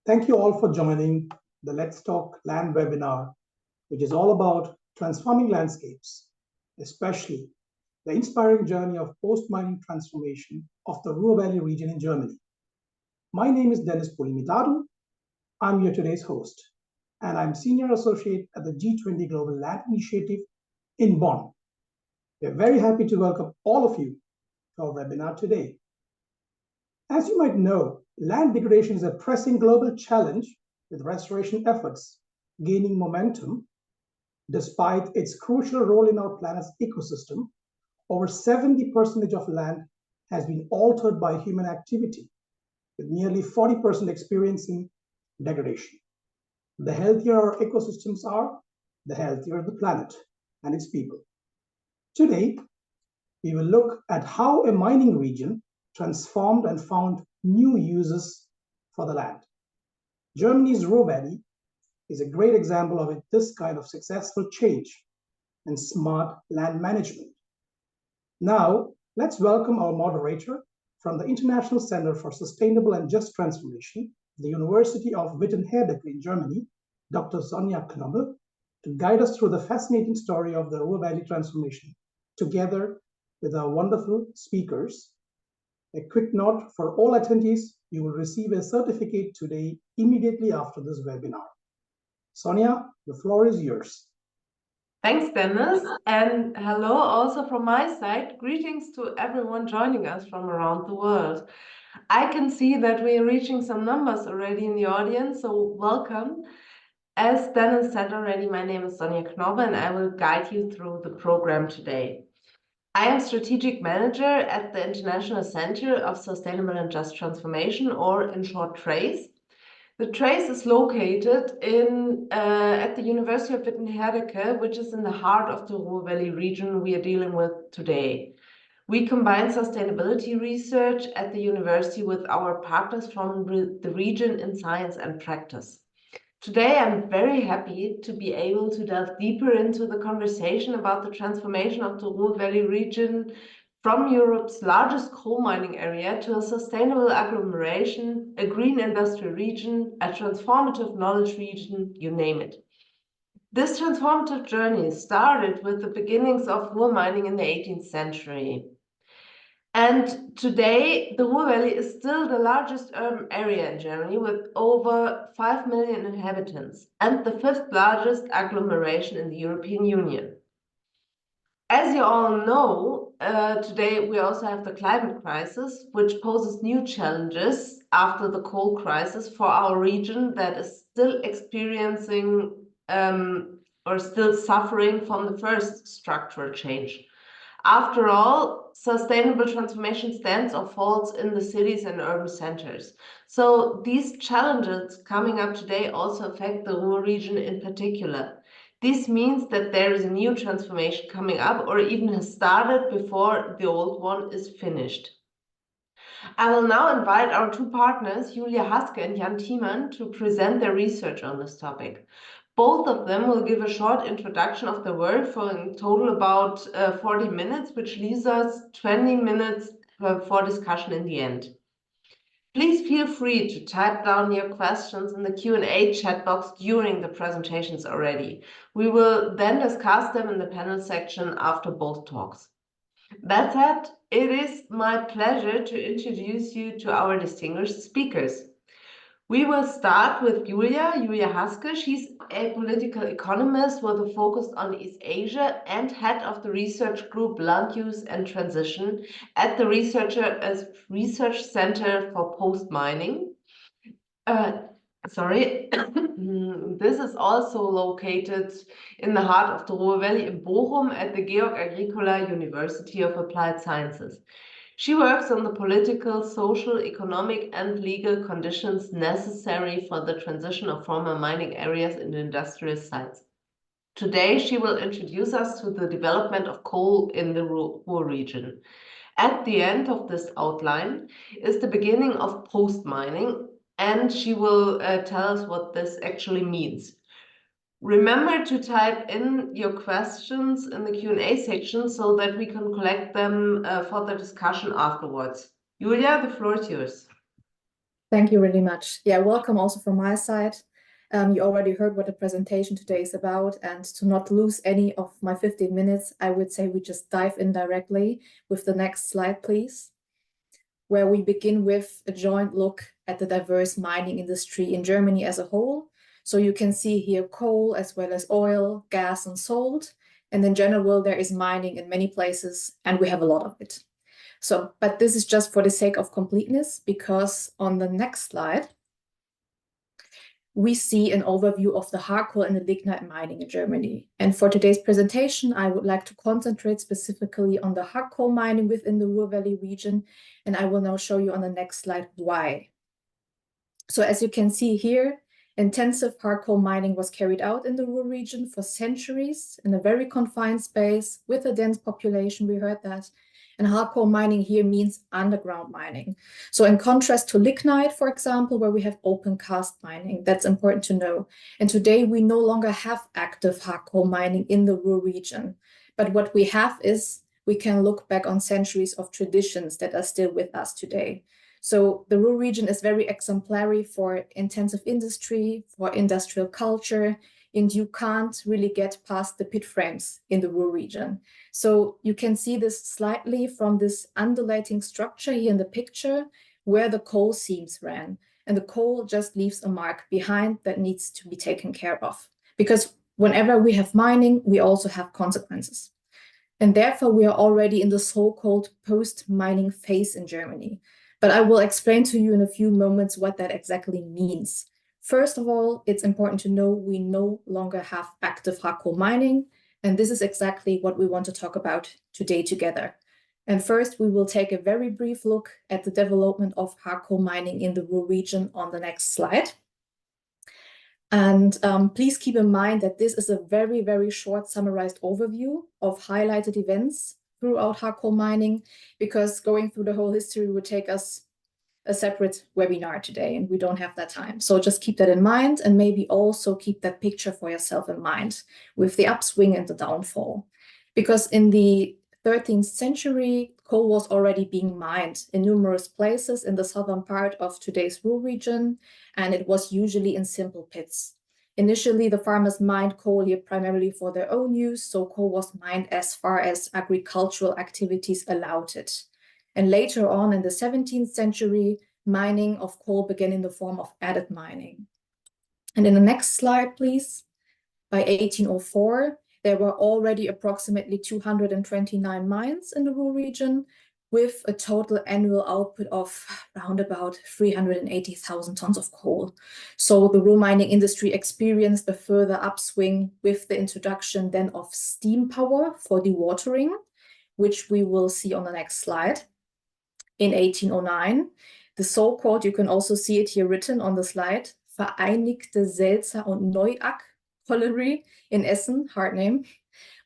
Thank you all for joining the Let's Talk Land webinar, which is all about transforming landscapes, especially the inspiring journey of post-mining transformation of the Ruhr Valley region in Germany. My name is Dennis Pulimitadu. I'm your today's host, and I'm Senior Associate at the G20 Global Land Initiative in Bonn. We're very happy to welcome all of you to our webinar today. As you might know, land degradation is a pressing global challenge with restoration efforts gaining momentum. Despite its crucial role in our planet's ecosystem, over 70% of land has been altered by human activity, with nearly 40% experiencing degradation. The healthier our ecosystems are, the healthier the planet and its people. Today, we will look at how a mining region transformed and found new uses for the land. Germany's Ruhr Valley is a great example of this kind of successful change and smart land management. Now, let's welcome our moderator from the International Center for Sustainable and Just Transformation, the University of Witten-Herdecke in Germany, Dr. Sonja Knobbe, to guide us through the fascinating story of the Ruhr Valley transformation, together with our wonderful speakers. A quick note for all attendees, you will receive a certificate today immediately after this webinar. Sonja, the floor is yours. Thanks, Dennis, and hello also from my side. Greetings to everyone joining us from around the world. I can see that we are reaching some numbers already in the audience, so welcome. As Dennis said already, my name is Sonja Knobbe, and I will guide you through the program today. I am Strategic Manager at the International Center of Sustainable and Just Transformation, or in short, TRACE. The TRACE is located at the University of Witten-Herdecke, which is in the heart of the Ruhr Valley region we are dealing with today. We combine sustainability research at the university with our partners from the region in science and practice. Today, I'm very happy to be able to delve deeper into the conversation about the transformation of the Ruhr Valley region from Europe's largest coal mining area to a sustainable agglomeration, a green industrial region, a transformative knowledge region, you name it. This transformative journey started with the beginnings of Ruhr mining in the 18th century. And today, the Ruhr Valley is still the largest urban area in Germany with over 5 million inhabitants and the fifth largest agglomeration in the European Union. As you all know, today we also have the climate crisis, which poses new challenges after the coal crisis for our region that is still experiencing or still suffering from the first structural change. After all, sustainable transformation stands or falls in the cities and urban centers. So these challenges coming up today also affect the Ruhr region in particular. This means that there is a new transformation coming up or even has started before the old one is finished. I will now invite our two partners, Julia Haske and Jan Thiemann, to present their research on this topic. Both of them will give a short introduction of the work for in total about 40 minutes, which leaves us 20 minutes for discussion in the end. Please feel free to type down your questions in the Q&A chat box during the presentations already. We will then discuss them in the panel section after both talks. That said, it is my pleasure to introduce you to our distinguished speakers. We will start with Julia Haske. She's a political economist with a focus on East Asia and head of the research group Land Use and Transition at the Research Center for Post-Mining. This is also located in the heart of the Ruhr Valley in Bochum at the Georg Agricola University of Applied Sciences. She works on the political, social, economic, and legal conditions necessary for the transition of former mining areas into industrial sites. Today, she will introduce us to the development of coal in the Ruhr region. At the end of this outline is the beginning of post-mining, and she will tell us what this actually means. Remember to type in your questions in the Q&A section so that we can collect them for the discussion afterwards. Julia, the floor is yours. Thank you really much. Yeah, welcome also from my side. You already heard what the presentation today is about, and to not lose any of my 15 minutes, I would say we just dive in directly with the next slide, please, where we begin with a joint look at the diverse mining industry in Germany as a whole. So you can see here coal as well as oil, gas, and salt. And in general, there is mining in many places, and we have a lot of it. So, but this is just for the sake of completeness, because on the next slide, we see an overview of the hard coal and the lignite mining in Germany. And for today's presentation, I would like to concentrate specifically on the hard coal mining within the Ruhr Valley region. And I will now show you on the next slide why. So as you can see here, intensive hard coal mining was carried out in the Ruhr region for centuries in a very confined space with a dense population, we heard that. And hard coal mining here means underground mining. So in contrast to lignite, for example, where we have open cast mining, that's important to know. And today we no longer have active hard coal mining in the Ruhr region. But what we have is we can look back on centuries of traditions that are still with us today. So the Ruhr region is very exemplary for intensive industry, for industrial culture, and you can't really get past the pit frames in the Ruhr region. So you can see this slightly from this undulating structure here in the picture where the coal seams ran. And the coal just leaves a mark behind that needs to be taken care of. Because whenever we have mining, we also have consequences. And therefore, we are already in the so-called post-mining phase in Germany. But I will explain to you in a few moments what that exactly means. First of all, it's important to know we no longer have active hard coal mining, and this is exactly what we want to talk about today together. And first, we will take a very brief look at the development of hard coal mining in the Ruhr region on the next slide. And please keep in mind that this is a very, very short summarized overview of highlighted events throughout hard coal mining, because going through the whole history would take us a separate webinar today, and we don't have that time. So just keep that in mind, and maybe also keep that picture for yourself in mind with the upswing and the downfall. Because in the 13th century, coal was already being mined in numerous places in the southern part of today's Ruhr region, and it was usually in simple pits. Initially, the farmers mined coal here primarily for their own use, so coal was mined as far as agricultural activities allowed it. And later on in the 17th century, mining of coal began in the form of adit mining. And in the next slide, please, by 1804, there were already approximately 229 mines in the Ruhr region, with a total annual output of around about 380,000 tons of coal. So the Ruhr mining industry experienced a further upswing with the introduction then of steam power for dewatering, which we will see on the next slide. In 1809, the so-called, you can also see it here written on the slide, Vereinigte Selzer- und Neuack colliery in Essen, hard name,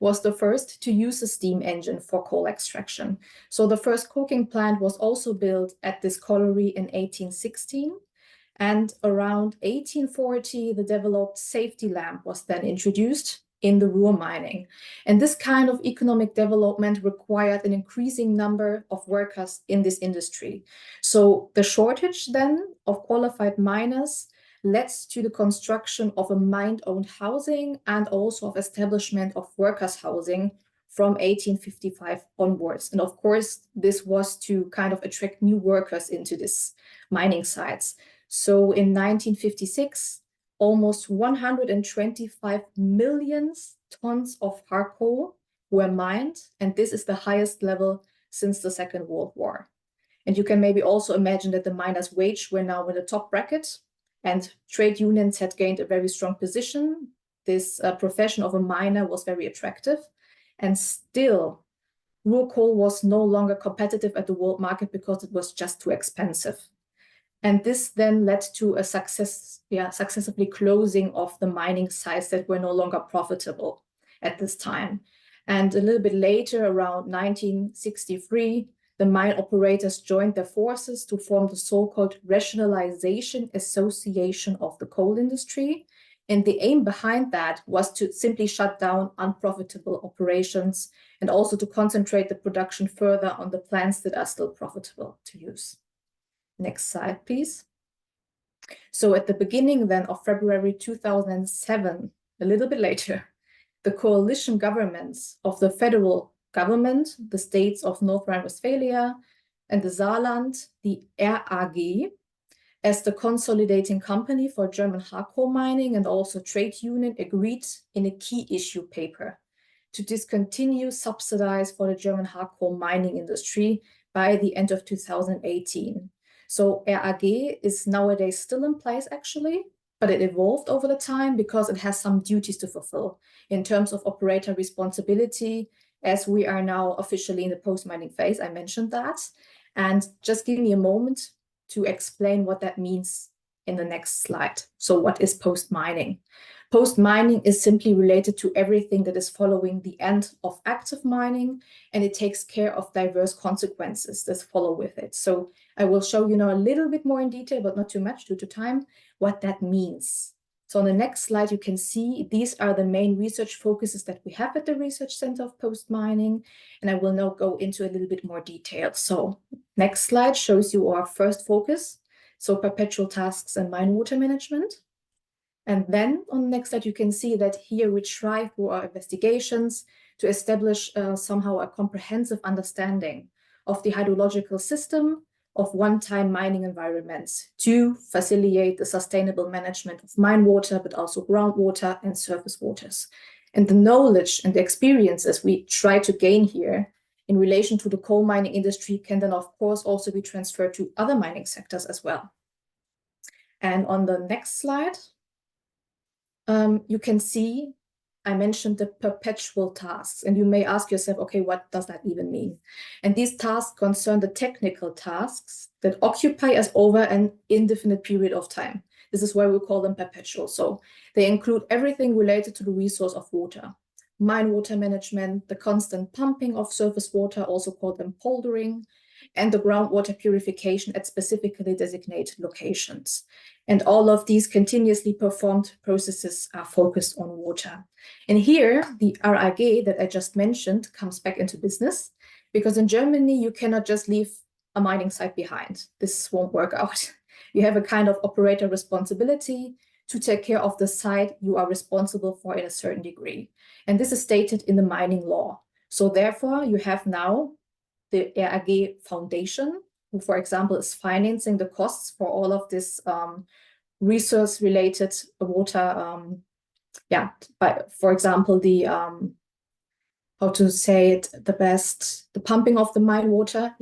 was the first to use a steam engine for coal extraction. So the first coking plant was also built at this colliery in 1816. And around 1840, the developed safety lamp was then introduced in the Ruhr mining. And this kind of economic development required an increasing number of workers in this industry. So the shortage then of qualified miners led to the construction of a mine-owned housing and also of establishment of workers' housing from 1855 onwards. And of course, this was to kind of attract new workers into these mining sites. So in 1956, almost 125 million tons of hard coal were mined, and this is the highest level since the Second World War. And you can maybe also imagine that the miners' wage were now in the top bracket, and trade unions had gained a very strong position. This profession of a miner was very attractive, and still, Ruhr coal was no longer competitive at the world market because it was just too expensive. And this then led to a successively closing of the mining sites that were no longer profitable at this time. And a little bit later, around 1963, the mine operators joined their forces to form the so-called Rationalization Association of the Coal Industry. And the aim behind that was to simply shut down unprofitable operations and also to concentrate the production further on the plants that are still profitable to use. Next slide, please. So at the beginning then of February 2007, a little bit later, the coalition governments of the federal government, the states of North Rhine-Westphalia and the Saarland, the RAG, as the consolidating company for German hard coal mining and also trade union, agreed in a key issue paper to discontinue subsidies for the German hard coal mining industry by the end of 2018. So RAG is nowadays still in place actually, but it evolved over the time because it has some duties to fulfill in terms of operator responsibility, as we are now officially in the post-mining phase. I mentioned that. And just give me a moment to explain what that means in the next slide. So what is post-mining? Post-mining is simply related to everything that is following the end of active mining, and it takes care of diverse consequences that follow with it. So I will show you now a little bit more in detail, but not too much due to time, what that means. So on the next slide, you can see these are the main research focuses that we have at the Research Center of Post-Mining, and I will now go into a little bit more detail. So next slide shows you our first focus, so perpetual tasks and mine water management. And then on the next slide, you can see that here we try through our investigations to establish somehow a comprehensive understanding of the hydrological system of one-time mining environments to facilitate the sustainable management of mine water, but also groundwater and surface waters. And the knowledge and the experiences we try to gain here in relation to the coal mining industry can then, of course, also be transferred to other mining sectors as well. And on the next slide, you can see I mentioned the perpetual tasks, and you may ask yourself, okay, what does that even mean? And these tasks concern the technical tasks that occupy us over an indefinite period of time. This is why we call them perpetual. So they include everything related to the resource of water, mine water management, the constant pumping of surface water, also called poldering, and the groundwater purification at specifically designated locations. And all of these continuously performed processes are focused on water. And here, the RAG that I just mentioned comes back into business, because in Germany, you cannot just leave a mining site behind. This won't work out. You have a kind of operator responsibility to take care of the site you are responsible for in a certain degree. And this is stated in the mining law. So therefore, you have now the RAG Foundation, who, for example, is financing the costs for all of this resource-related water. For example, the how to say it the best, the pumping of the mine water,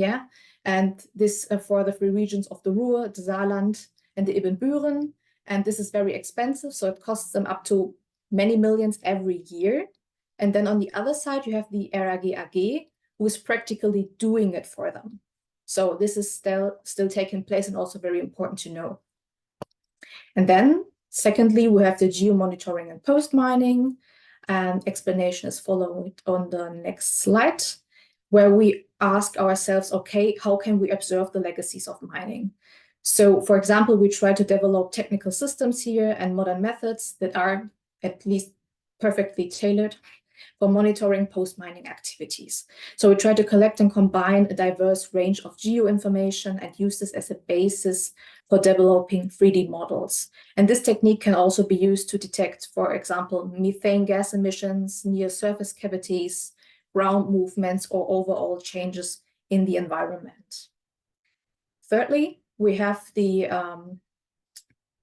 and this for the 3 regions of the Ruhr, the Saarland, and the Ibbenbüren. And this is very expensive, so it costs them up to many millions every year. And then on the other side, you have the RAG AG, who is practically doing it for them. So this is still taking place and also very important to know. And then secondly, we have the geomonitoring and post-mining, and explanation is followed on the next slide, where we ask ourselves, okay, how can we observe the legacies of mining? So for example, we try to develop technical systems here and modern methods that are at least perfectly tailored for monitoring post-mining activities. So we try to collect and combine a diverse range of geo-information and use this as a basis for developing 3D models. And this technique can also be used to detect, for example, methane gas emissions near surface cavities, ground movements, or overall changes in the environment. Thirdly, we have the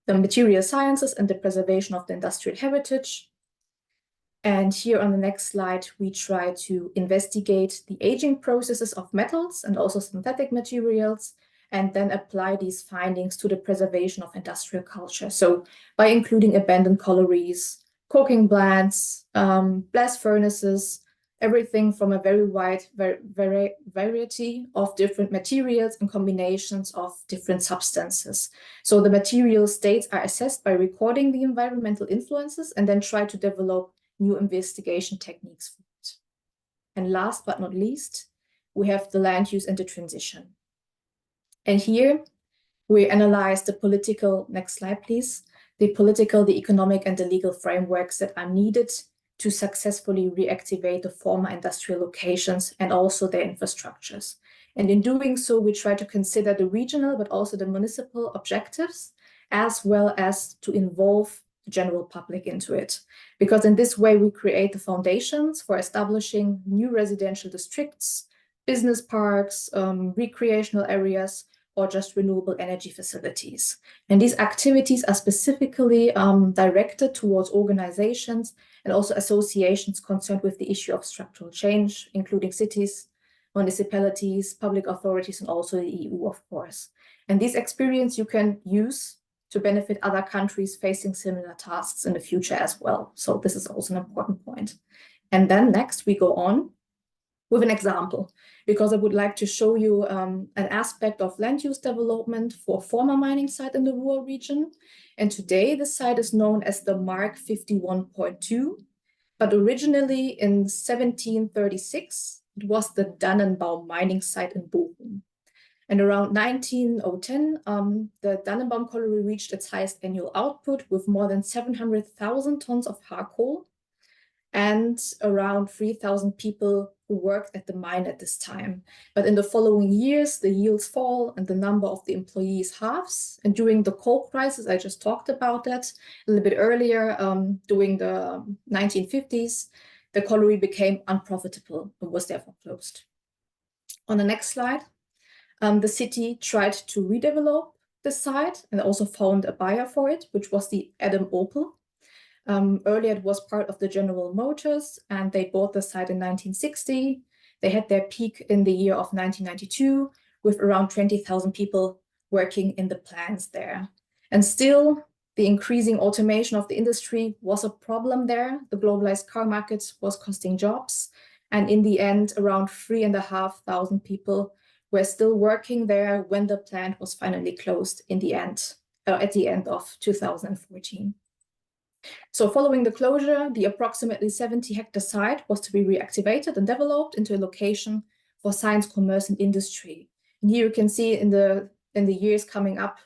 material sciences and the preservation of the industrial heritage. And here on the next slide, we try to investigate the aging processes of metals and also synthetic materials, and then apply these findings to the preservation of industrial culture. So by including abandoned collieries, coking plants, blast furnaces, everything from a very wide variety of different materials and combinations of different substances. So the material states are assessed by recording the environmental influences and then try to develop new investigation techniques for it. And last but not least, we have the land use and the transition. And here we analyze the political, next slide please, the political, the economic and the legal frameworks that are needed to successfully reactivate the former industrial locations and also their infrastructures. And in doing so, we try to consider the regional but also the municipal objectives as well as to involve the general public into it. Because in this way, we create the foundations for establishing new residential districts, business parks, recreational areas, or just renewable energy facilities. And these activities are specifically directed towards organizations and also associations concerned with the issue of structural change, including cities, municipalities, public authorities, and also the EU, of course. And this experience you can use to benefit other countries facing similar tasks in the future as well. So this is also an important point. And then next we go on with an example, because I would like to show you an aspect of land use development for a former mining site in the Ruhr region. And today the site is known as the Mark 51.2, but originally in 1736, it was the Dannenbaum mining site in Bochum. And around 1910, the Dannenbaum colliery reached its highest annual output with more than 700,000 tons of hard coal and around 3,000 people who worked at the mine at this time. But in the following years, the yields fall and the number of the employees halves. And during the coal crisis, I just talked about that a little bit earlier, during the 1950s, the colliery became unprofitable and was therefore closed. On the next slide, the city tried to redevelop the site and also found a buyer for it, which was the Adam Opel. Earlier, it was part of the General Motors, and they bought the site in 1960. They had their peak in the year of 1992, with around 20,000 people working in the plants there. And still, the increasing automation of the industry was a problem there. The globalized car market was costing jobs. And in the end, around 3,500 people were still working there when the plant was finally closed at the end of 2014. So following the closure, the approximately 70-hectare site was to be reactivated and developed into a location for science, commerce, and industry. And here you can see in the years coming up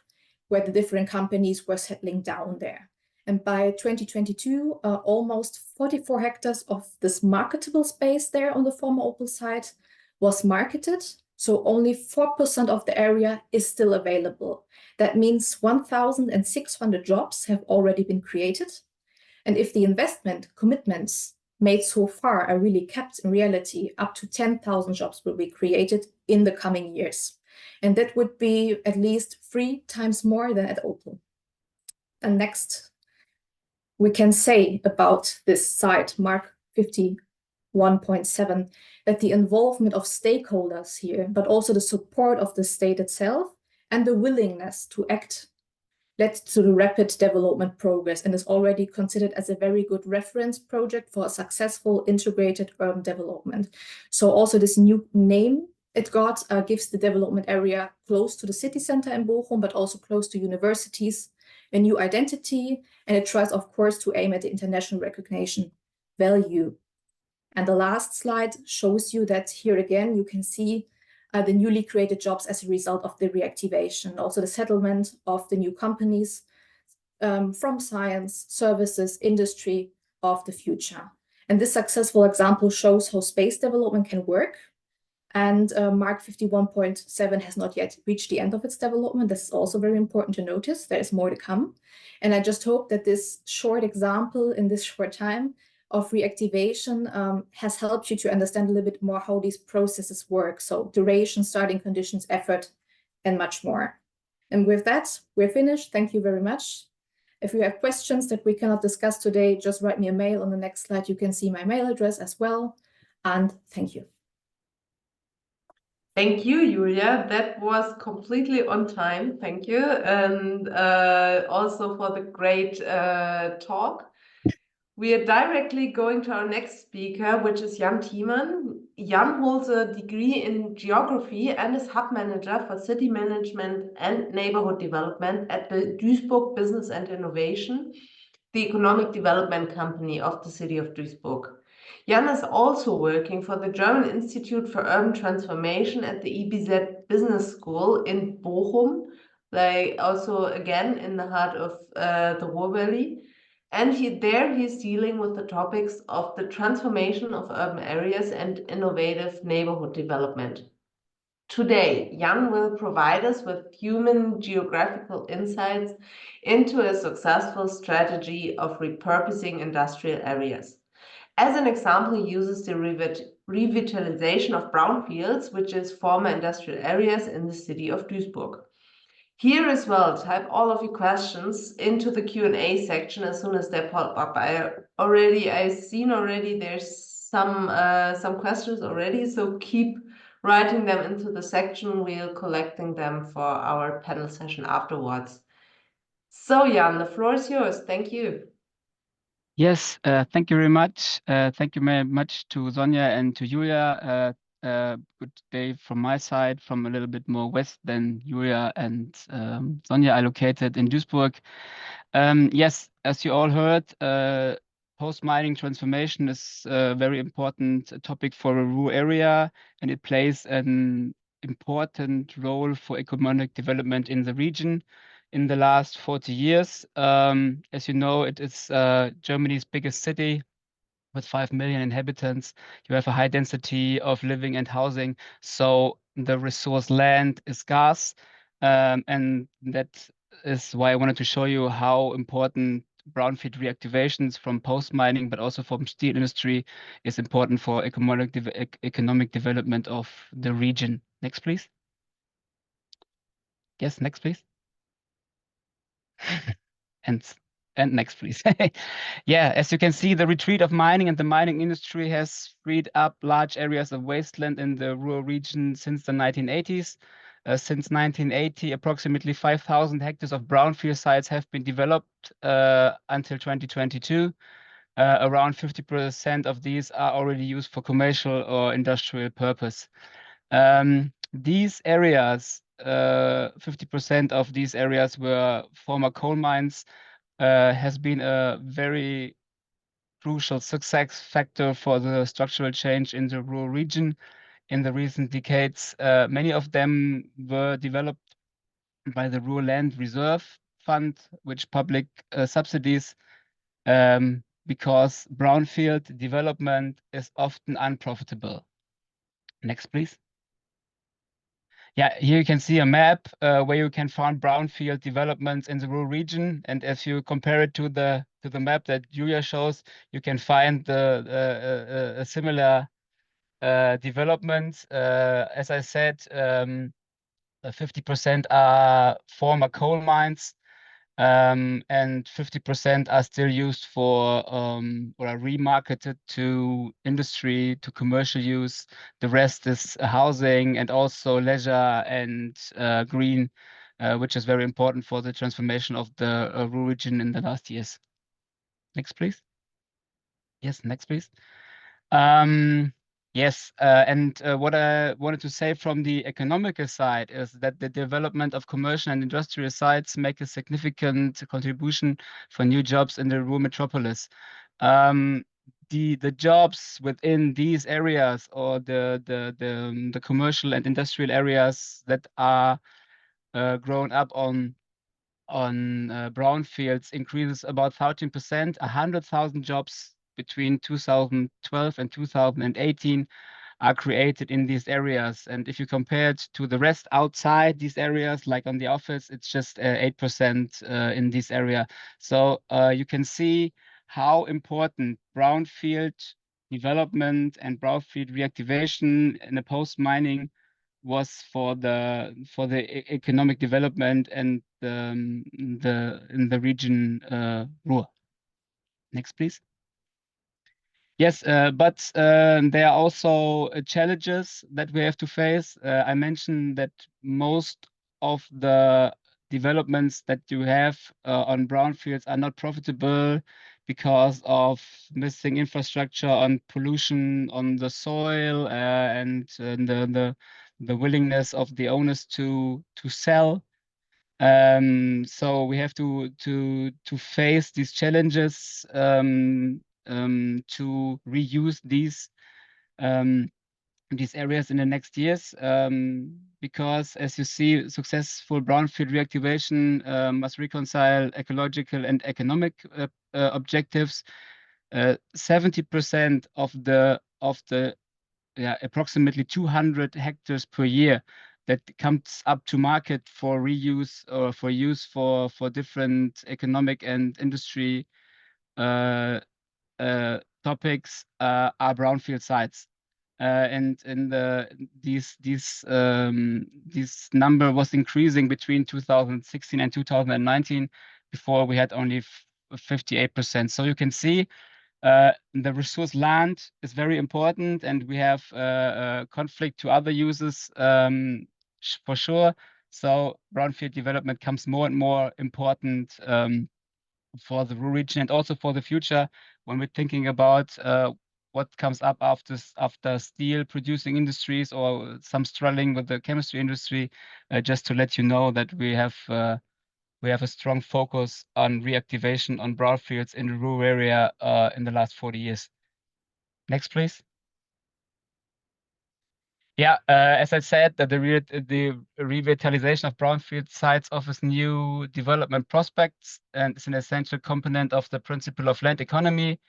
where the different companies were settling down there. And by 2022, almost 44 hectares of this marketable space there on the former Opel site was marketed. So only 4% of the area is still available. That means 1,600 jobs have already been created. And if the investment commitments made so far are really kept in reality, up to 10,000 jobs will be created in the coming years. And that would be at least 3 times more than at Opel. And next, we can say about this site, Mark 51.7, that the involvement of stakeholders here, but also the support of the state itself and the willingness to act led to the rapid development progress and is already considered as a very good reference project for a successful integrated urban development. So also this new name it got gives the development area close to the city center in Bochum, but also close to universities, a new identity, and it tries, of course, to aim at the international recognition value. And the last slide shows you that here again, you can see the newly created jobs as a result of the reactivation, also the settlement of the new companies from science, services, industry of the future. And this successful example shows how space development can work. And Mark 51.7 has not yet reached the end of its development. This is also very important to notice. There is more to come. And I just hope that this short example in this short time of reactivation has helped you to understand a little bit more how these processes work. So duration, starting conditions, effort, and much more. And with that, we're finished. Thank you very much. If you have questions that we cannot discuss today, just write me a mail. On the next slide, you can see my mail address as well. And thank you. Thank you, Julia. That was completely on time. Thank you. And also for the great talk. We are directly going to our next speaker, which is Jan Thiemann. Jan holds a degree in geography and is hub manager for city management and neighborhood development at the Duisburg Business and Innovation, the economic development company of the city of Duisburg. Jan is also working for the German Institute for Urban Transformation at the EBZ Business School in Bochum, like also again in the heart of the Ruhr Valley. And he's dealing with the topics of the transformation of urban areas and innovative neighborhood development. Today, Jan will provide us with human geographical insights into a successful strategy of repurposing industrial areas. As an example, he uses the revitalization of brownfields, which is former industrial areas in the city of Duisburg. Here as well, type all of your questions into the Q&A section as soon as they pop up. I've seen already there's some questions already, so keep writing them into the section. We're collecting them for our panel session afterwards. So Jan, the floor is yours. Thank you. Yes, thank you very much. Thank you very much to Sonja and to Julia. Good day from my side, from a little bit more west than Julia and Sonja. I located in Duisburg. Yes, as you all heard, post-mining transformation is a very important topic for a Ruhr area, and it plays an important role for economic development in the region in the last 40 years. As you know, it is Germany's biggest city with 5 million inhabitants. You have a high density of living and housing, so the resource land is scarce. And that is why I wanted to show you how important brownfield reactivations from post-mining, but also from steel industry is important for economic development of the region. Next, please. Yes, next, please. And next, please. Yeah, as you can see, the retreat of mining and the mining industry has freed up large areas of wasteland in the rural region since the 1980s. Since 1980, approximately 5,000 hectares of brownfield sites have been developed until 2022. Around 50% of these are already used for commercial or industrial purpose. These areas, 50% of these areas were former coal mines, has been a very crucial success factor for the structural change in the rural region in the recent decades. Many of them were developed by the Rural Land Reserve Fund, which public subsidies, because brownfield development is often unprofitable. Next, please. Yeah, here you can see a map where you can find brownfield developments in the rural region, and if you compare it to the map that Julia shows, you can find a similar development. As I said, 50% are former coal mines, and 50% are still used for or are remarketed to industry, to commercial use. The rest is housing and also leisure and green, which is very important for the transformation of the rural region in the last years. Next, please. Yes, next, please. Yes, and what I wanted to say from the economical side is that the development of commercial and industrial sites make a significant contribution for new jobs in the rural metropolis. The jobs within these areas or the commercial and industrial areas that are grown up on brownfields increases about 13%, 100,000 jobs between 2012 and 2018 are created in these areas. And if you compare it to the rest outside these areas, like on the office, it's just 8% in this area. So you can see how important brownfield development and brownfield reactivation in a post-mining was for the economic development and in the region Ruhr. Next, please. Yes, but there are also challenges that we have to face. I mentioned that most of the developments that you have on brownfields are not profitable because of missing infrastructure, on pollution on the soil, and the willingness of the owners to sell. So we have to face these challenges to reuse these areas in the next years, because as you see, successful brownfield reactivation must reconcile ecological and economic objectives. 70% of the approximately 200 hectares per year that comes up to market for reuse or for use for different economic and industry topics are brownfield sites. And this number was increasing between 2016 and 2019. Before we had only 58%. So you can see the resource land is very important, and we have conflict to other uses for sure. So brownfield development comes more and more important for the Ruhr region and also for the future when we're thinking about what comes up after steel producing industries or some struggling with the chemistry industry. Just to let you know that we have a strong focus on reactivation on brownfields in the Ruhr area in the last 40 years. Next, please. Yeah, as I said, that the revitalization of brownfield sites offers new development prospects and is an essential component of the principle of land economy.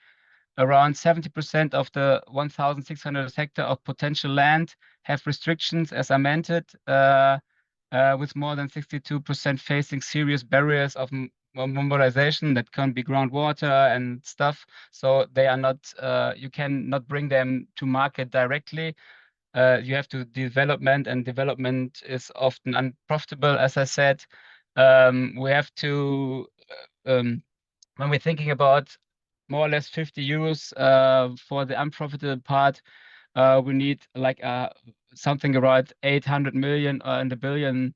Around 70% of the 1,600 hectare of potential land have restrictions, as I mentioned, with more than 62% facing serious barriers of mobilization that can be groundwater and stuff. So they are not, you cannot bring them to market directly. You have to development, and development is often unprofitable, as I said. We have to, when we're thinking about more or less 50 euros for the unprofitable part, we need like something around 800 million and a billion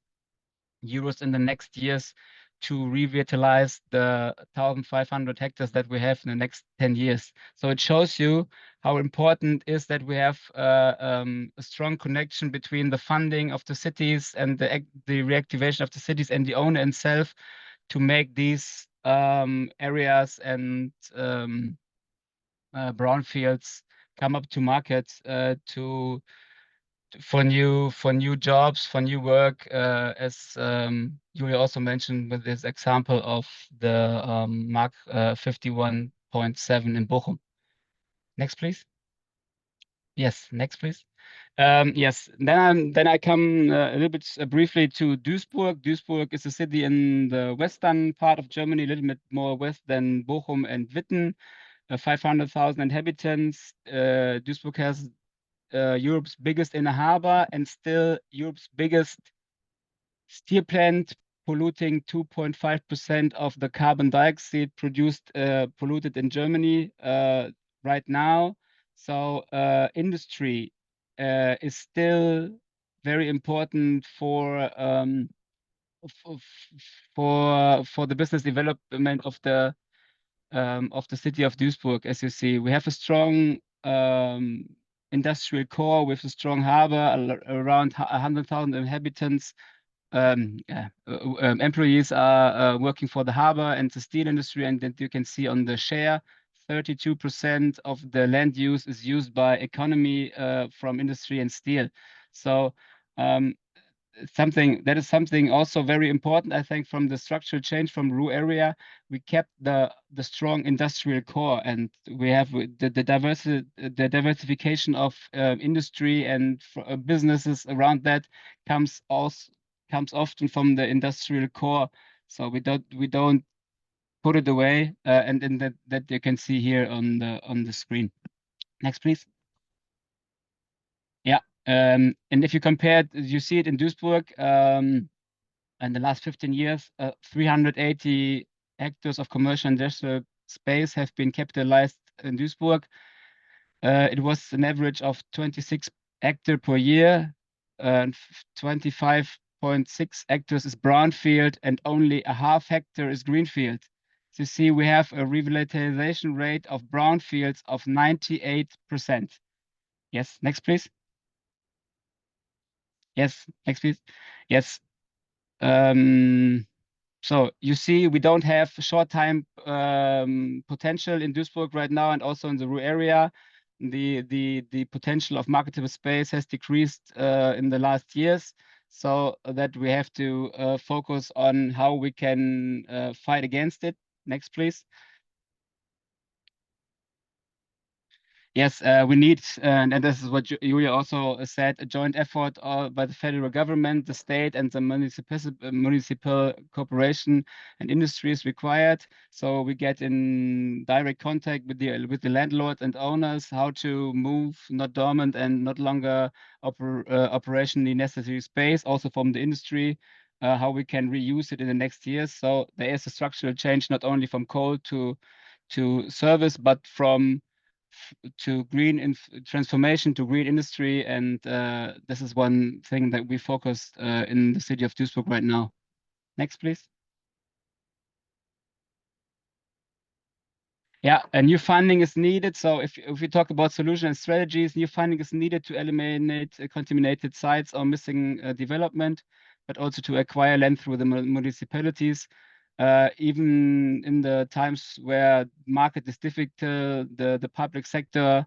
euros in the next years to revitalize the 1,500 hectares that we have in the next 10 years. So it shows you how important is that we have a strong connection between the funding of the cities and the reactivation of the cities and the owner himself to make these areas and brownfields come up to market for new jobs, for new work, as Julia also mentioned with this example of the Mark 51.7 in Bochum. Next, please. Yes, next, please. Yes, then I come a little bit briefly to Duisburg. Duisburg is a city in the western part of Germany, a little bit more west than Bochum and Witten. 500,000 inhabitants. Duisburg has Europe's biggest inner harbor and still Europe's biggest steel plant, polluting 2.5% of the carbon dioxide polluted in Germany right now. So industry is still very important for the business development of the city of Duisburg. As you see, we have a strong industrial core with a strong harbor, around 100,000 inhabitants. Employees are working for the harbor and the steel industry, and that you can see on the share, 32% of the land use is used by economy from industry and steel. So that is something also very important, I think, from the structural change from Ruhr area. We kept the strong industrial core, and we have the diversification of industry and businesses around that comes often from the industrial core. So we don't put it away, and that you can see here on the screen. Next, please. Yeah, and if you compare it, you see it in Duisburg. In the last 15 years, 380 hectares of commercial and industrial space have been capitalized in Duisburg. It was an average of 26 hectares per year, and 25.6 hectares is brownfield, and only a half hectare is greenfield. So you see, we have a revitalization rate of brownfields of 98%. Yes, next, please. Yes, next, please. Yes. So you see, we don't have short time potential in Duisburg right now, and also in the Ruhr area. The potential of marketable space has decreased in the last years, so that we have to focus on how we can fight against it. Next, please. Yes, we need, and this is what Julia also said, a joint effort by the federal government, the state, and the municipal cooperation and industry is required. So we get in direct contact with the landlords and owners, how to move not dormant and not longer operationally necessary space, also from the industry, how we can reuse it in the next years. So there is a structural change, not only from coal to service, but from to green transformation to green industry, and this is one thing that we focused in the city of Duisburg right now. Next, please. Yeah, and new funding is needed. So if we talk about solution and strategies, new funding is needed to eliminate contaminated sites or missing development, but also to acquire land through the municipalities. Even in the times where market is difficult, the public sector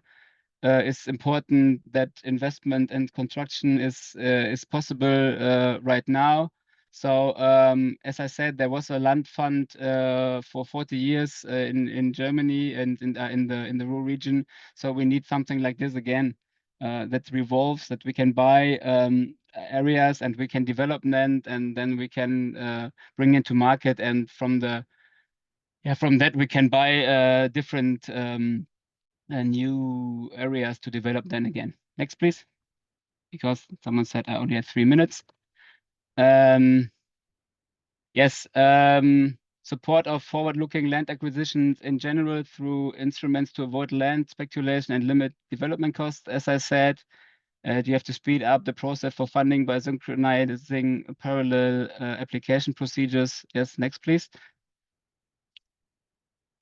is important, that investment and construction is possible right now. So as I said, there was a land fund for 40 years in Germany and in the Ruhr region. So we need something like this again that revolves, that we can buy areas and we can develop land, and then we can bring into market, and from that we can buy different new areas to develop then again. Next, please, because someone said I only had 3 minutes. Yes, support of forward-looking land acquisitions in general through instruments to avoid land speculation and limit development costs. As I said, you have to speed up the process for funding by synchronizing parallel application procedures. Yes, next, please.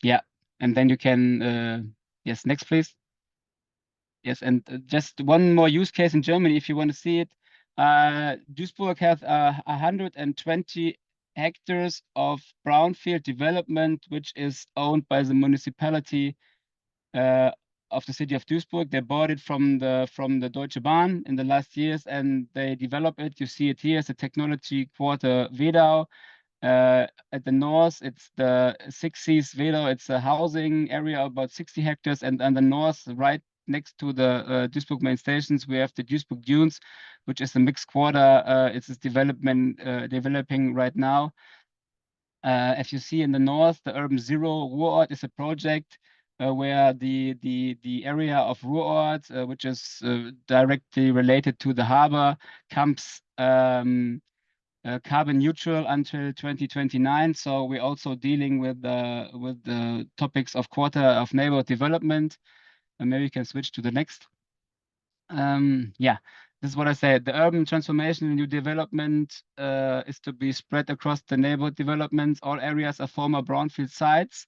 Yeah, and then you can, yes, next, please. Yes, and just one more use case in Germany, if you want to see it. Duisburg has 120 hectares of brownfield development, which is owned by the municipality of the city of Duisburg. They bought it from the Deutsche Bahn in the last years, and they develop it. You see it here as a technology quarter Wedau. At the north, it's the 6Cs Wedau. It's a housing area about 60 hectares, and on the north, right next to the Duisburg main stations, we have the Duisburg Dunes, which is a mixed quarter. It's developing right now. As you see in the north, the Urban Zero Ruhrort is a project where the area of Ruhrort, which is directly related to the harbor, comes carbon neutral until 2029. So we're also dealing with the topics of quarter of neighborhood development. And maybe you can switch to the next. Yeah, this is what I said. The urban transformation and new development is to be spread across the neighborhood developments. All areas are former brownfield sites.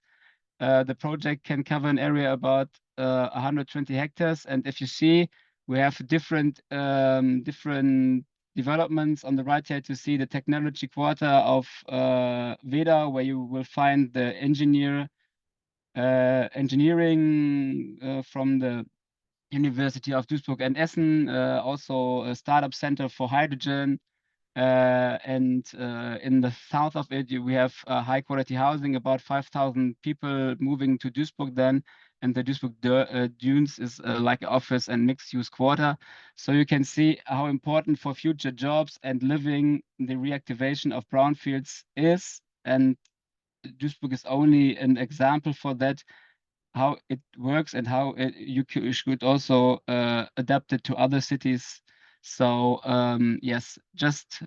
The project can cover an area about 120 hectares. And if you see, we have different developments. On the right here to see the technology quarter of Wedau, where you will find the engineering from the University of Duisburg and Essen, also a startup center for hydrogen. And in the south of it, we have high quality housing, about 5,000 people moving to Duisburg then. And the Duisburg Dunes is like an office and mixed use quarter. So you can see how important for future jobs and living the reactivation of brownfields is. And Duisburg is only an example for that, how it works and how you should also adapt it to other cities. So yes, just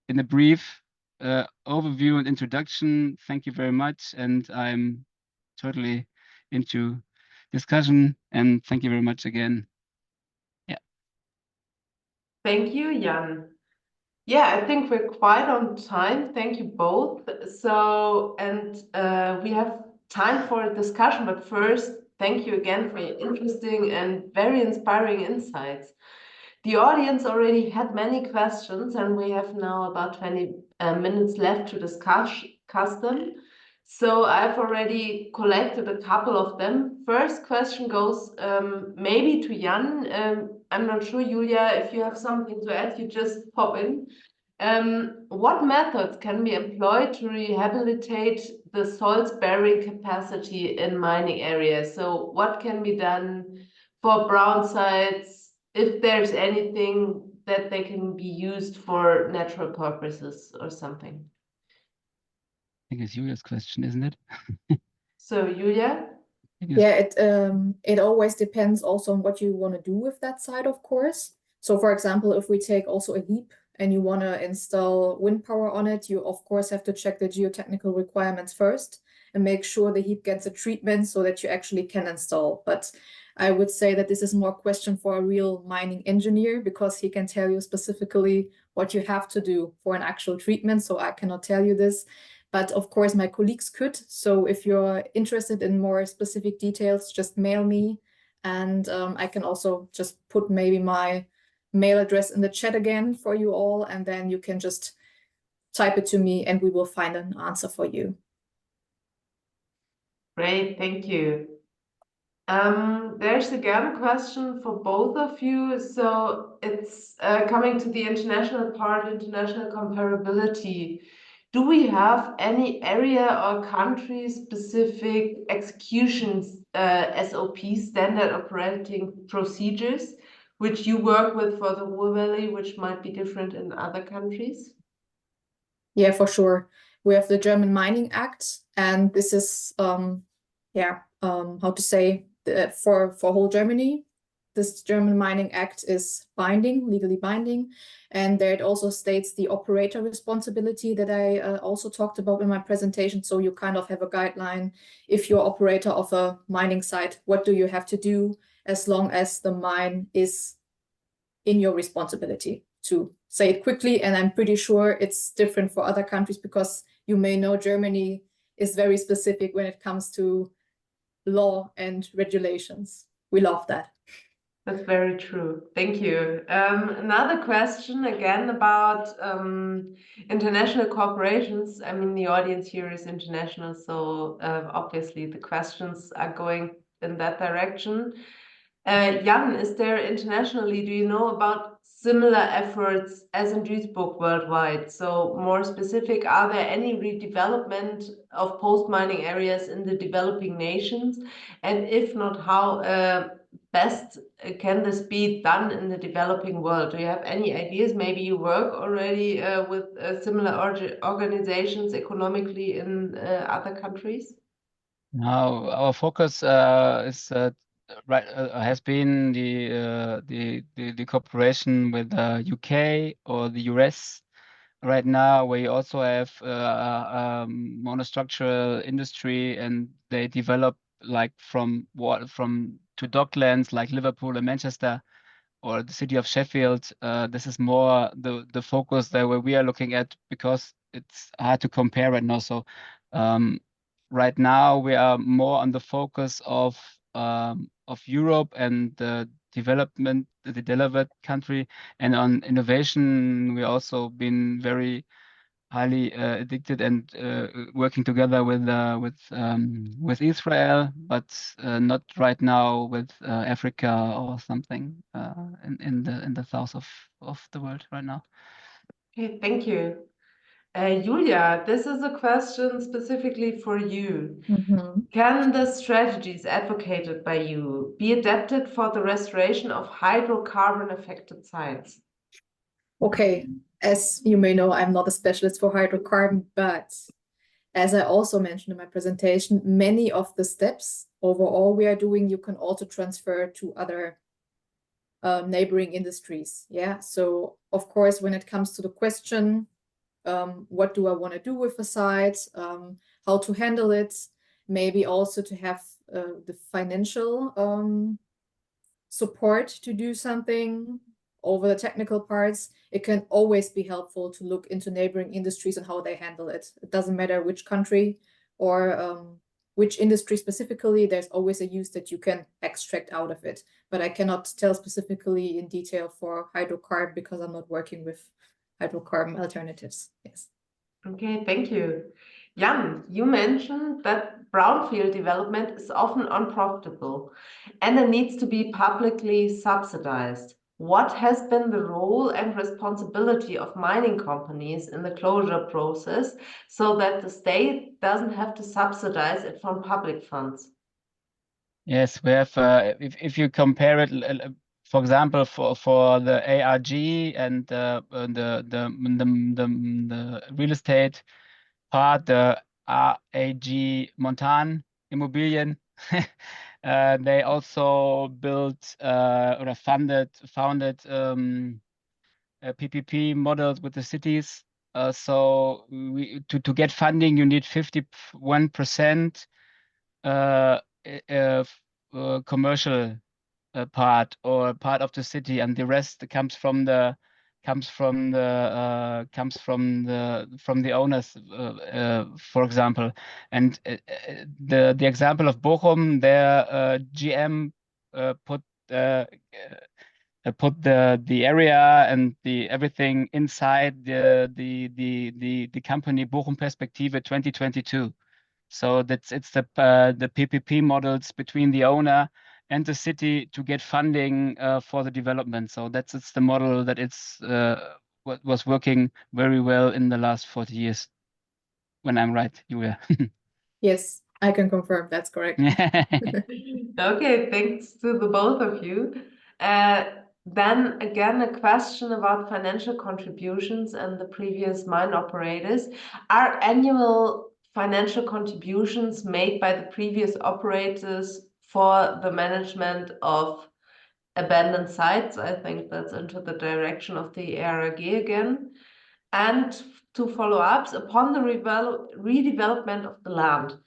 in a brief overview and introduction, thank you very much. And I'm totally into discussion, and thank you very much again. Yeah. Thank you, Jan. Yeah, I think we're quite on time. Thank you both. So, and we have time for a discussion, but first, thank you again for your interesting and very inspiring insights. The audience already had many questions, and we have now about 20 minutes left to discuss them. So I've already collected a couple of them. First question goes maybe to Jan. I'm not sure, Julia, if you have something to add, you just pop in. What methods can be employed to rehabilitate the salts bearing capacity in mining areas? So what can be done for brown sites, if there's anything that they can be used for natural purposes or something. I think it's Julia's question, isn't it? So, Julia? Yeah, it always depends also on what you want to do with that site, of course. So for example, if we take also a heap and you want to install wind power on it, you of course have to check the geotechnical requirements first and make sure the heap gets a treatment so that you actually can install. But I would say that this is more a question for a real mining engineer, because he can tell you specifically what you have to do for an actual treatment. So I cannot tell you this. But of course, my colleagues could. So if you're interested in more specific details, just mail me. And I can also just put maybe my mail address in the chat again for you all. And then you can just type it to me and we will find an answer for you. Great, thank you. There's again a question for both of you. So it's coming to the international part, international comparability. Do we have any area or country-specific executions, SOP, standard operating procedures, which you work with for the Ruhr Valley, which might be different in other countries? Yeah, for sure. We have the German Mining Act, and this is, how to say, for whole Germany. This German Mining Act is binding, legally binding, and there it also states the operator responsibility that I also talked about in my presentation. So you kind of have a guideline. If you're operator of a mining site, what do you have to do as long as the mine is in your responsibility, to say it quickly. And I'm pretty sure it's different for other countries, because you may know Germany is very specific when it comes to law and regulations. We love that. That's very true. Thank you. Another question again about international corporations. I mean, the audience here is international, so obviously the questions are going in that direction. Jan, is there internationally, do you know about similar efforts as in Duisburg worldwide? So more specific, are there any redevelopment of post-mining areas in the developing nations? And if not, how best can this be done in the developing world? Do you have any ideas? Maybe you work already with similar organizations economically in other countries? Now, our focus is has been the cooperation with UK or the US right now, where you also have monostructural industry, and they develop like from to docklands like Liverpool and Manchester or the city of Sheffield. This is more the focus there where we are looking at, because it's hard to compare right now. So right now we are more on the focus of Europe and the developed country, and on innovation we also been very highly addicted and working together with Israel, but not right now with Africa or something in the south of the world right now. Okay, thank you. Julia, this is a question specifically for you. Can the strategies advocated by you be adapted for the restoration of hydrocarbon-affected sites? Okay, as you may know, I'm not a specialist for hydrocarbon, but as I also mentioned in my presentation, many of the steps overall we are doing, you can also transfer to other neighboring industries. Yeah, so of course, when it comes to the question, what do I want to do with a site, how to handle it, maybe also to have the financial support to do something over the technical parts, it can always be helpful to look into neighboring industries and how they handle it. It doesn't matter which country or which industry specifically, there's always a use that you can extract out of it. But I cannot tell specifically in detail for hydrocarbon, because I'm not working with hydrocarbon alternatives. Yes. Okay, thank you. Jan, you mentioned that brownfield development is often unprofitable and it needs to be publicly subsidized. What has been the role and responsibility of mining companies in the closure process so that the state doesn't have to subsidize it from public funds? Yes, we have. If you compare it, for example, for the ARG and the real estate part, the RAG Montan Immobilien, they also built or founded PPP models with the cities. So to get funding, you need 51% commercial part or part of the city, and the rest comes from the owners, for example. And the example of Bochum, their GM put the area and the everything inside the company Bochum Perspektive 2022. So it's the PPP models between the owner and the city to get funding for the development. So it's the model that what was working very well in the last 40 years. When I'm right, Julia. Yes, I can confirm that's correct. Okay, thanks to the both of you. Then again, a question about financial contributions and the previous mine operators. Are annual financial contributions made by the previous operators for the management of abandoned sites? I think that's into the direction of the ARG again. And two follow-ups, upon the redevelopment of the land,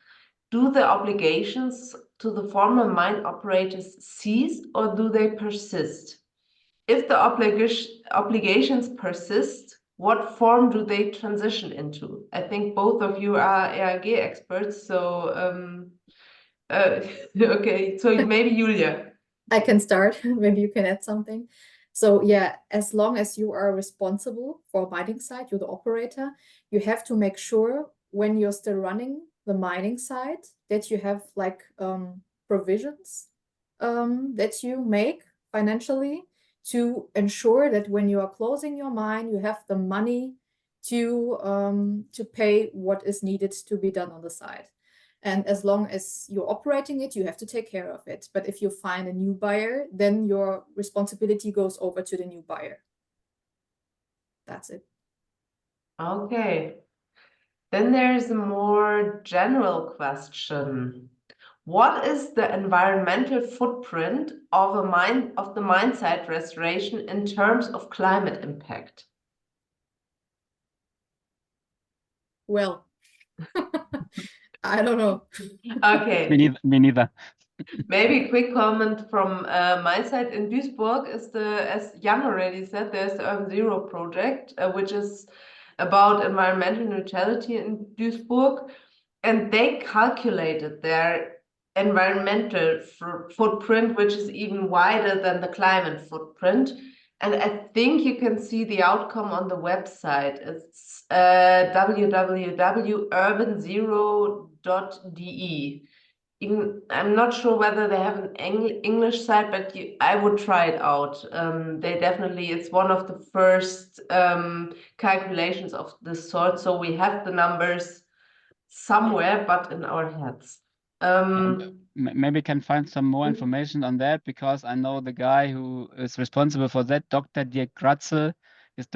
do the obligations to the former mine operators cease or do they persist? If the obligations persist, what form do they transition into? I think both of you are ARG experts, so okay, so maybe Julia. I can start, maybe you can add something. So yeah, as long as you are responsible for a mining site, you're the operator, you have to make sure when you're still running the mining site that you have like provisions that you make financially to ensure that when you are closing your mine, you have the money to pay what is needed to be done on the site. And as long as you're operating it, you have to take care of it. But if you find a new buyer, then your responsibility goes over to the new buyer. That's it. Okay. Then there's a more general question. What is the environmental footprint of the mine site restoration in terms of climate impact? Well, I don't know. Okay. Me neither. Maybe a quick comment from my side. In Duisburg as Jan already said, there's the Urban Zero project, which is about environmental neutrality in Duisburg. And they calculated their environmental footprint, which is even wider than the climate footprint. And I think you can see the outcome on the website. It's www.urbanzero.de. I'm not sure whether they have an English site, but I would try it out. It's one of the first calculations of this sort. So we have the numbers somewhere, but in our heads. Maybe can find some more information on that, because I know the guy who is responsible for that, Dr. Dirk Gratzel, is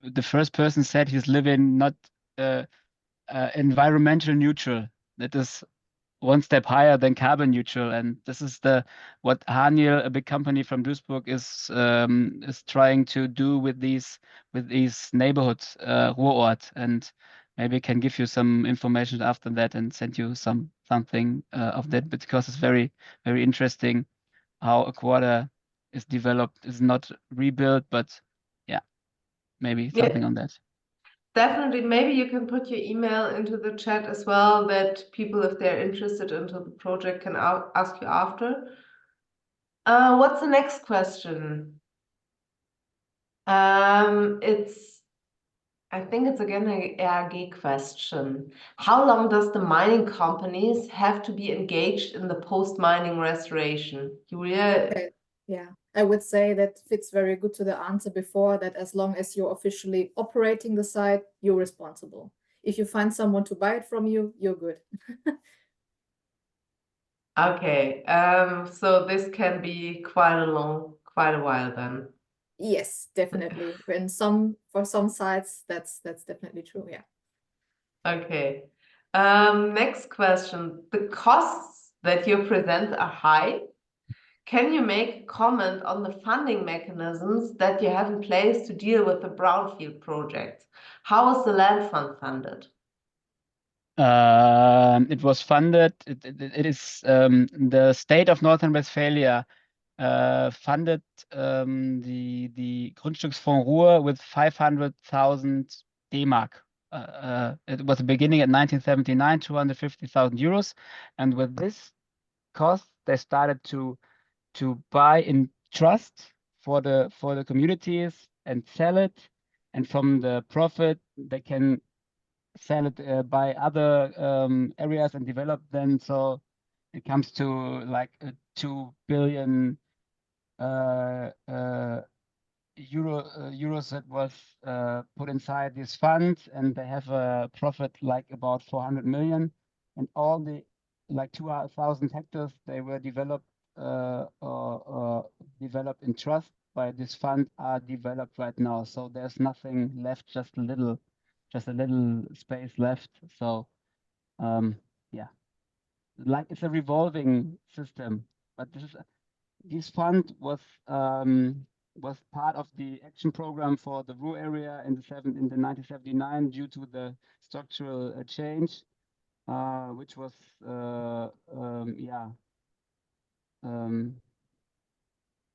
the first person said he's living not environmental neutral. That is one step higher than carbon neutral, and this is what Haniel, a big company from Duisburg, is trying to do with these neighborhoods, Ruhrort, and maybe can give you some information after that and send you something of that, because it's very, very interesting how a quarter is developed, is not rebuilt, but yeah, maybe something on that. Definitely, maybe you can put your email into the chat as well, that people, if they're interested into the project, can ask you after. What's the next question? I think it's again an ARG question. How long does the mining companies have to be engaged in the post-mining restoration? Julia? Okay. Yeah, I would say that fits very good to the answer before, that as long as you're officially operating the site, you're responsible. If you find someone to buy it from you, you're good. Okay, so this can be quite a while then. Yes, definitely. For some sites, that's definitely true. Yeah. Okay. Next question. The costs that you present are high. Can you make a comment on the funding mechanisms that you have in place to deal with the brownfield projects? How is the land fund funded? It was funded. It is the state of North Rhine-Westphalia funded the Grundstücksfonds Ruhr with 500,000 D-Mark. It was the beginning at 1979, 250,000 euros, and with this cost, they started to buy in trust for the communities and sell it, and from the profit they can sell it by other areas and develop them. So it comes to like 2 billion euros that was put inside this fund, and they have a profit like about 400 million, and all the like 2,000 hectares they were developed or developed in trust by this fund are developed right now. So there's nothing left, just a little space left. So yeah, like it's a revolving system, but this fund was part of the action program for the Ruhr area in the 1979 due to the structural change, which was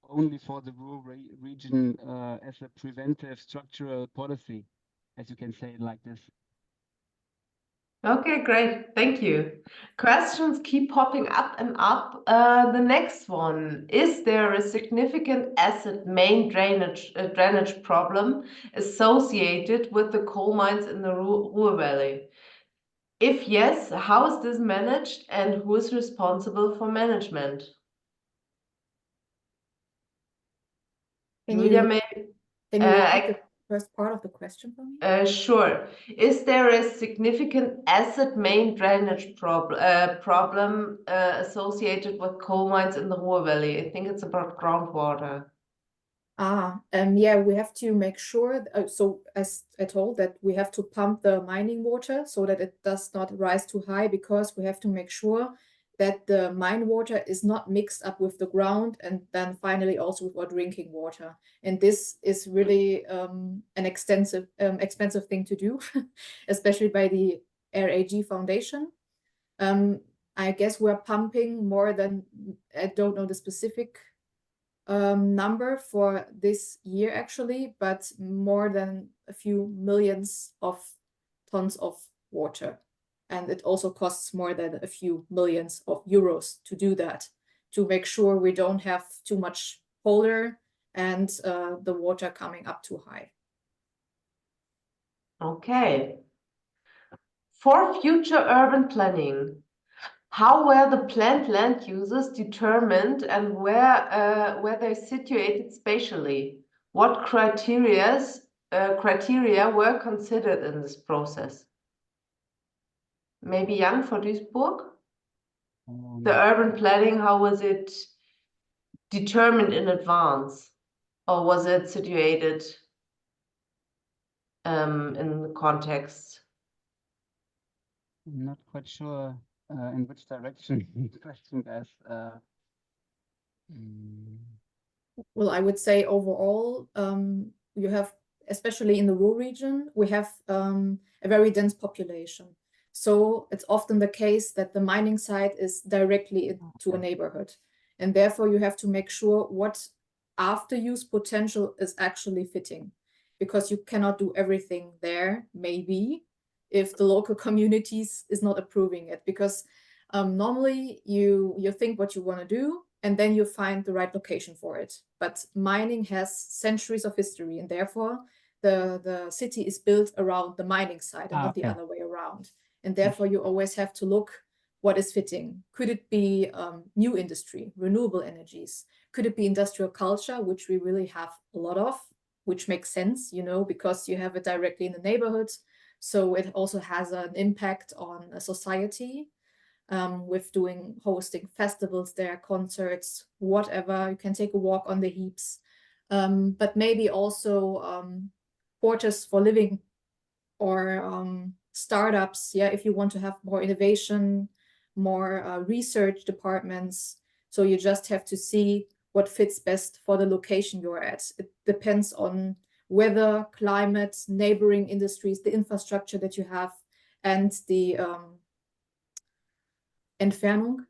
only for the Ruhr region as a preventive structural policy, as you can say it like this. Okay, great. Thank you. Questions keep popping up and up. The next one, is there a significant acid main drainage problem associated with the coal mines in the Ruhr Valley? If yes, how is this managed and who is responsible for management? Can Julia, you maybe? repeat the first part of the question for me? Sure. Is there a significant acid main drainage problem associated with coal mines in the Ruhr Valley? I think it's about groundwater. Yeah, we have to make sure, so as I told, that we have to pump the mining water so that it does not rise too high, because we have to make sure that the mine water is not mixed up with the ground and then finally also with our drinking water. And this is really an expensive thing to do, especially by the RAG Foundation. I guess we're pumping more than, I don't know the specific number for this year actually, but more than a few millions of tons of water. And it also costs more than a few millions of euros to do that, to make sure we don't have too much polder and the water coming up too high. Okay. For future urban planning, how were the planned land uses determined and where they're situated spatially? What criteria were considered in this process? Maybe Jan for Duisburg? The urban planning, how was it determined in advance? Or was it situated in the context? I'm not quite sure in which direction the question goes. Well, I would say overall, you have, especially in the Ruhr region, we have a very dense population. So it's often the case that the mining site is directly into a neighborhood. And therefore you have to make sure what after use potential is actually fitting, because you cannot do everything there, maybe, if the local communities is not approving it. Because normally you think what you want to do, and then you find the right location for it. But mining has centuries of history, and therefore the city is built around the mining site and not the other way around. And therefore you always have to look what is fitting. Could it be new industry, renewable energies? Could it be industrial culture, which we really have a lot of, which makes sense, you know, because you have it directly in the neighborhood. So it also has an impact on society. with hosting festivals there, concerts, whatever. You can take a walk on the heaps, but maybe also quarters for living or startups. Yeah, if you want to have more innovation, more research departments. So you just have to see what fits best for the location you're at. It depends on weather, climate, neighboring industries, the infrastructure that you have, and the Entfernung,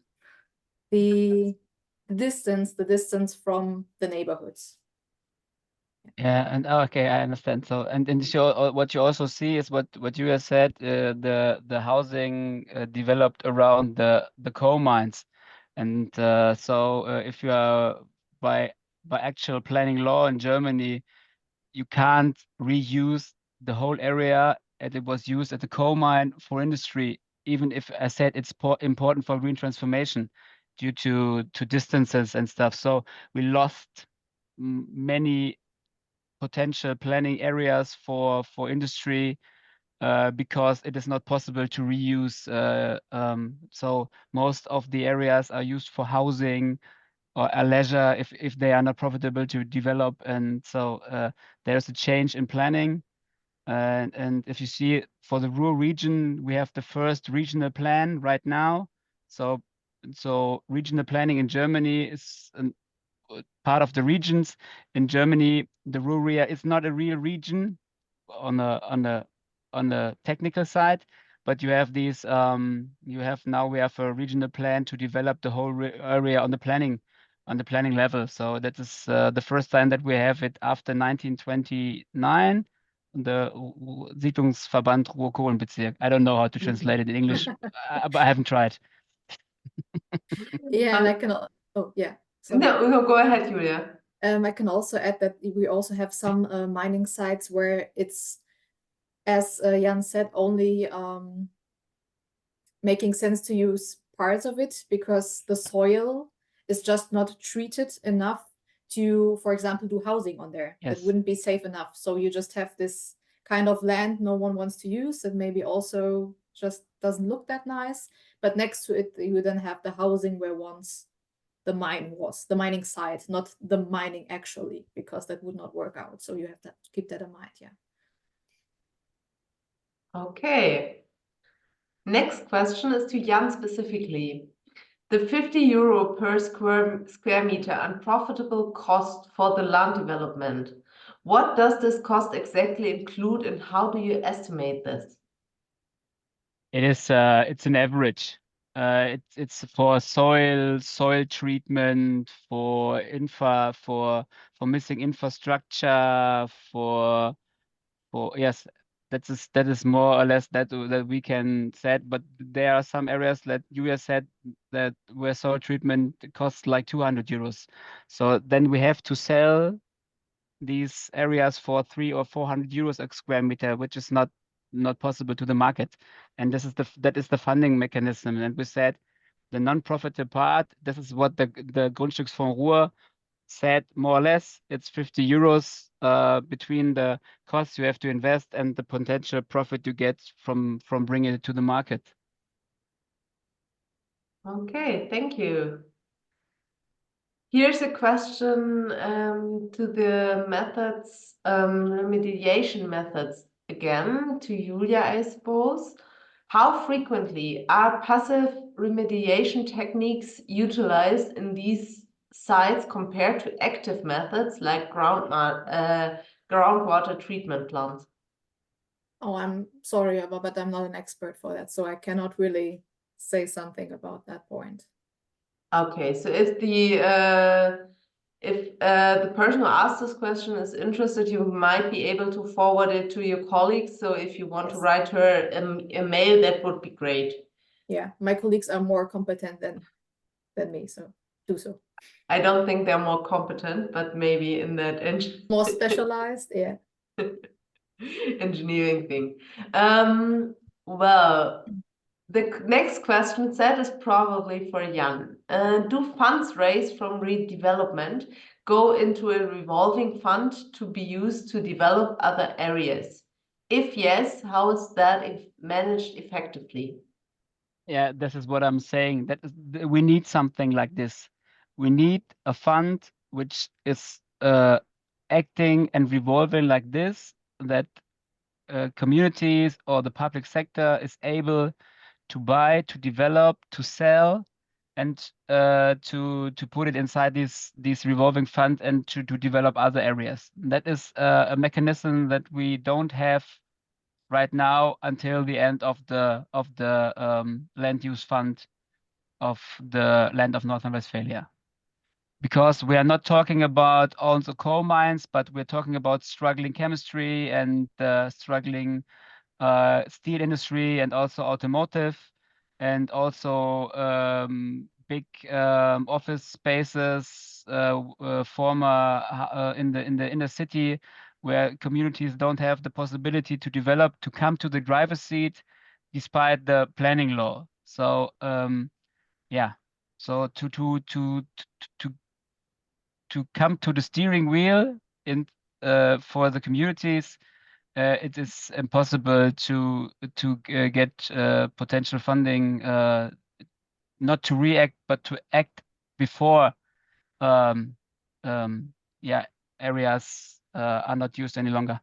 the distance from the neighborhoods. Yeah, and okay, I understand. So, and so what you also see is what you have said, the housing developed around the coal mines, and so if you are by actual planning law in Germany, you can't reuse the whole area as it was used at the coal mine for industry, even if I said it's important for green transformation due to distances and stuff. So we lost many potential planning areas for industry because it is not possible to reuse. So most of the areas are used for housing or a leisure if they are not profitable to develop. And so there's a change in planning. And if you see for the Ruhr region, we have the first regional plan right now. So regional planning in Germany is part of the regions. In Germany, the Ruhr area is not a real region on the technical side, but you have these we have a regional plan to develop the whole area on the planning level. So that is the first time that we have it after 1929. The Siedlungsverband Ruhr-Kohlenbezirk. I don't know how to translate it in English, but I haven't tried. Yeah, and I can. Oh, yeah. Sorry. No, go ahead, Julia. I can also add that we also have some mining sites where it's, as Jan said, only making sense to use parts of it because the soil is just not treated enough to, for example, do housing on there. Yes. That wouldn't be safe enough. So you just have this kind of land no one wants to use, and maybe also just doesn't look that nice. But next to it, you then have the housing where once the mine was, the mining site, not the mining actually, because that would not work out. So you have to keep that in mind, yeah. Okay. Next question is to Jan specifically. The 50 euro per square meter unprofitable cost for the land development. What does this cost exactly include, and how do you estimate this? It is it's an average. It's for soil treatment, for missing infrastructure, for yes, that is more or less that we can set. But there are some areas that you have said that where soil treatment costs like 200 euros. So then we have to sell these areas for 300 or 400 euros a square meter, which is not possible to the market. And that is the funding mechanism. And we said the non-profitable part, this is what the Grundstücksfonds Ruhr said more or less. It's 50 euros between the costs you have to invest and the potential profit you get from bringing it to the market. Okay, thank you. Here's a question to the methods, remediation methods again, to Julia, I suppose. How frequently are passive remediation techniques utilized in these sites compared to active methods like groundwater treatment plants? Oh, I'm sorry, but I'm not an expert for that, so I cannot really say something about that point. Okay, so if the person who asked this question is interested, you might be able to forward it to your colleagues. So if you want to write her a mail, that would be great. Yeah, my colleagues are more competent than me, so do so. I don't think they're more competent, but maybe in that more specialized, yeah. engineering thing. Well, the next question set is probably for Jan. Do funds raised from redevelopment go into a revolving fund to be used to develop other areas? If yes, how is that managed effectively? Yeah, this is what I'm saying. That is, we need something like this. We need a fund which is acting and revolving like this, that communities or the public sector is able to buy, to develop, to sell, and to put it inside these revolving funds and to develop other areas. That is a mechanism that we don't have right now until the end of the land use fund of the land of North Rhine-Westphalia. Because we are not talking about also coal mines, but we're talking about struggling chemistry and struggling steel industry and also automotive and also big office spaces former in the inner city where communities don't have the possibility to develop, to come to the driver's seat despite the planning law. So yeah, so to come to the steering wheel in for the communities, it is impossible to get potential funding, not to react, but to act before yeah, areas are not used any longer.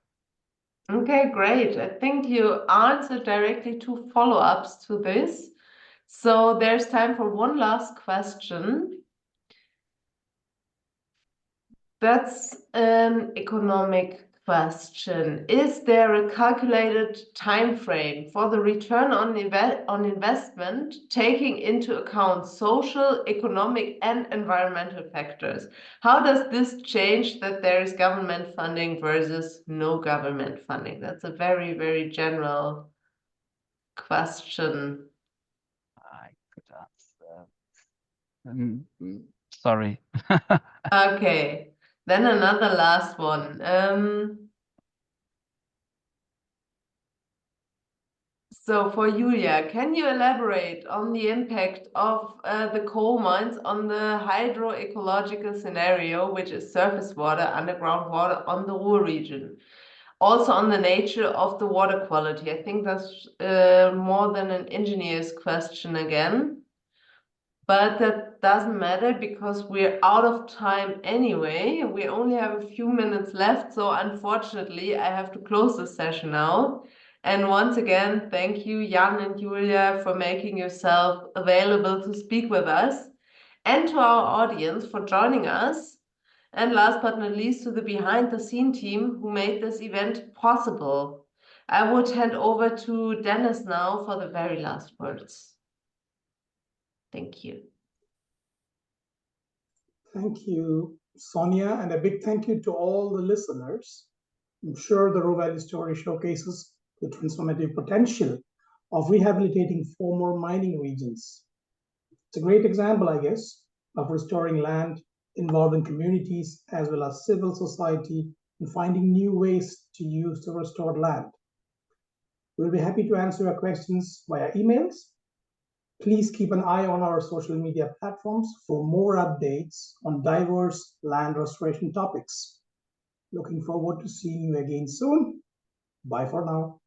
Okay, great. I think you answered directly 2 follow-ups to this. So there's time for one last question. That's an economic question. Is there a calculated time frame for the return on investment, taking into account social, economic, and environmental factors? How does this change that there is government funding versus no government funding? That's a very, very general question. I could answer. Sorry. Okay, then another last one. So for Julia, can you elaborate on the impact of the coal mines on the hydroecological scenario, which is surface water, underground water on the Ruhr region? Also on the nature of the water quality. I think that's more than an engineer's question again. But that doesn't matter because we're out of time anyway. We only have a few minutes left. So unfortunately, I have to close the session now. And once again, thank you, Jan and Julia, for making yourself available to speak with us, and to our audience for joining us. And last but not least, to the behind the scene team who made this event possible. I would hand over to Dennis now for the very last words. Thank you. Thank you, Sonia, and a big thank you to all the listeners. I'm sure the Ruhr Valley story showcases the transformative potential of rehabilitating former mining regions. It's a great example, I guess, of restoring land, involving communities as well as civil society in finding new ways to use the restored land. We'll be happy to answer your questions via emails. Please keep an eye on our social media platforms for more updates on diverse land restoration topics. Looking forward to seeing you again soon. Bye for now.